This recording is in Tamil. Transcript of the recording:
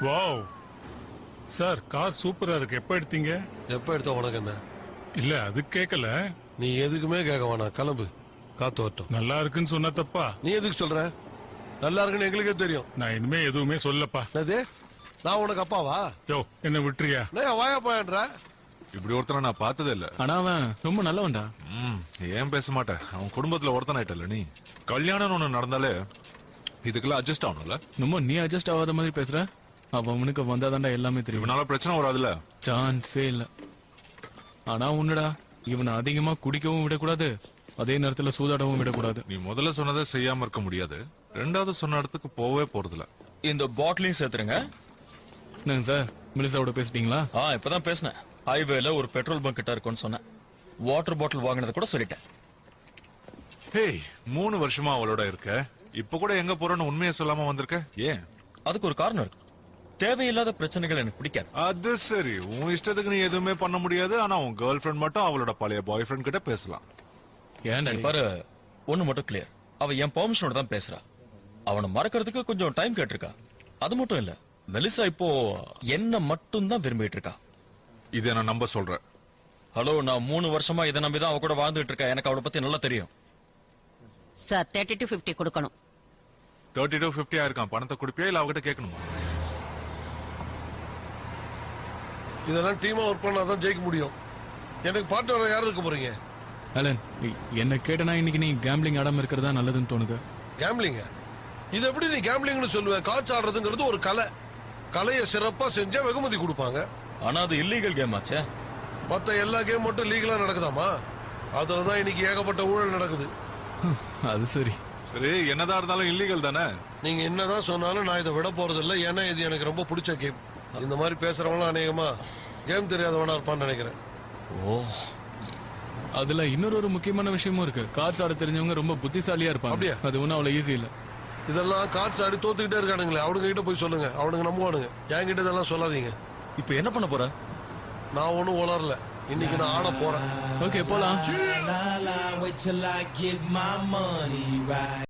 வாவ் சார், கார் சூப்பரா இருக்கு. எப்ப எடுத்தீங்க? எப்ப எடுத்த உனக்கு என்ன? இல்ல அது கேக்கல. நீ எதுக்குமே கேட்க வேணாம், கிளம்பு. காத்து வரட்டும். நல்லா இருக்குன்னு சொன்ன தப்பா? நீ எதுக்கு சொல்ற? நல்லா இருக்குன்னு எங்களுக்கே தெரியும். நான் இனிமே எதுவுமே சொல்லப்பா. என்னது? நான் உனக்கு அப்பாவா? யோ, என்ன விட்டுறியா? வாயா போயன்ற. இப்படி ஒருத்தனை நான் பார்த்ததே இல்ல. ஆனா அவன் ரொம்ப நல்லவன்டா. ஏன் பேச மாட்டேன்? அவன் குடும்பத்துல ஒருத்தன் ஆயிட்டல நீ. கல்யாணம் ஒண்ணு நடந்தாலே இதுக்கெல்லாம் அட்ஜஸ்ட் ஆகணும்ல. ரொம்ப நீ அட்ஜஸ்ட் ஆகாத மாதிரி பேசுற. அவனுக்கு வந்தாதான்டா எல்லாமே தெரியும். இவனால பிரச்சனை வராதுல்ல. சான்ஸே இல்ல. ஆனா உன்னடா, இவனை அதிகமா குடிக்கவும் விடக்கூடாது, அதே நேரத்துல சூதாடவும் விடக்கூடாது. நீ முதல்ல சொன்னதை செய்யாம இருக்க முடியாது. ரெண்டாவது சொன்ன இடத்துக்கு போவே போறதில்ல. இந்த பாட்டிலையும் சேர்த்துருங்க. என்னங்க சார், மெலிசாவோட பேசிட்டீங்களா? இப்பதான் பேசினேன். ஹைவேல ஒரு பெட்ரோல் பங்க் கிட்ட இருக்கும்னு சொன்னேன். வாட்டர் பாட்டில் வாங்கினதை கூட சொல்லிட்டேன். ஹேய், 3 வருஷமா அவளோட இருக்க. இப்ப கூட எங்க போறோன்னு உண்மையை சொல்லாம வந்திருக்க. ஏன்? அதுக்கு ஒரு காரணம் இருக்கு. தேவையில்லாத பிரச்சனைகள் எனக்கு பிடிக்காது. அது சரி, உன் இஷ்டத்துக்கு நீ எதுவுமே பண்ண முடியாது. ஆனா உன் கேர்ள் ஃபிரெண்ட் மட்டும் அவளோட பழைய பாய் ஃப்ரெண்ட் கிட்ட பேசலாம். ஏன்டா பாரு, ஒண்ணு மட்டும் கிளியர். அவ என் பெர்மிஷனோட தான் பேசுறா. அவனை மறக்கிறதுக்கு கொஞ்சம் டைம் கேட்டிருக்கா. அது மட்டும் இல்ல, மெலிசா இப்போ என்ன மட்டும் தான் விரும்பிட்டு இருக்கா. இதை நான் நம்ப சொல்றேன். ஹலோ, நான் 3 வருஷமா இதை நம்பிதான் அவ கூட வாழ்ந்துட்டு இருக்கேன். எனக்கு அவளை பத்தி நல்லா தெரியும். சார் 30 to 50 கொடுக்கணும். 30 to 50 ஆயிருக்கான். பணத்தை குடுப்பியா இல்ல அவகிட்ட கேட்கணுமா? இதெல்லாம் டீமா ஒர்க் பண்ணாதான் ஜெயிக்க முடியும். எனக்கு பார்ட்னர் யாரும் இருக்க போறீங்க? அலன், என்ன கேட்டனா இன்னைக்கு நீ கேம்பிளிங் ஆடாம இருக்கிறதா நல்லதுன்னு தோணுது. கேம்பிளிங்க? இது எப்படி நீ கேம்பிளிங்னு சொல்லுவ? கார்ட்ஸ் ஆடுறதுங்கிறது ஒரு கலை. கலையை சிறப்பா செஞ்சா வெகுமதி கொடுப்பாங்க. ஆனா அது இல்லீகல் கேம் ஆச்சே. மத்த எல்லா கேம் மட்டும் லீகலா நடக்குதாமா? அதுலதான் இன்னைக்கு ஏகப்பட்ட ஊழல் நடக்குது. அது சரி. சரி, என்னதான் இருந்தாலும் இல்லீகல் தானே. நீங்க என்னதான் சொன்னாலும் நான் இதை விட போறது இல்ல. ஏன்னா இது எனக்கு ரொம்ப பிடிச்ச கேம். இந்த மாதிரி பேசுறவங்க அநேகமா கேம் தெரியாதவனா இருப்பான்னு நினைக்கிறேன். ஓ, அதுல இன்னொரு முக்கியமான விஷயமும் இருக்கு. கார்ட்ஸ் ஆட தெரிஞ்சவங்க ரொம்ப புத்திசாலியா இருப்பாங்க. அப்படியா? அது ஒன்னும் அவ்வளவு ஈஸி இல்ல. இதெல்லாம் கார்ட்ஸ் ஆடி தோத்துக்கிட்டே இருக்கானுங்களே, அவனுங்க கிட்ட போய் சொல்லுங்க. அவனுங்க நம்புவானுங்க. என்கிட்ட இதெல்லாம் சொல்லாதீங்க. இப்ப என்ன பண்ண போற? நான் ஒண்ணும் உளரல. இன்னைக்கு நான் ஆட போறேன். ஓகே, போலாம்.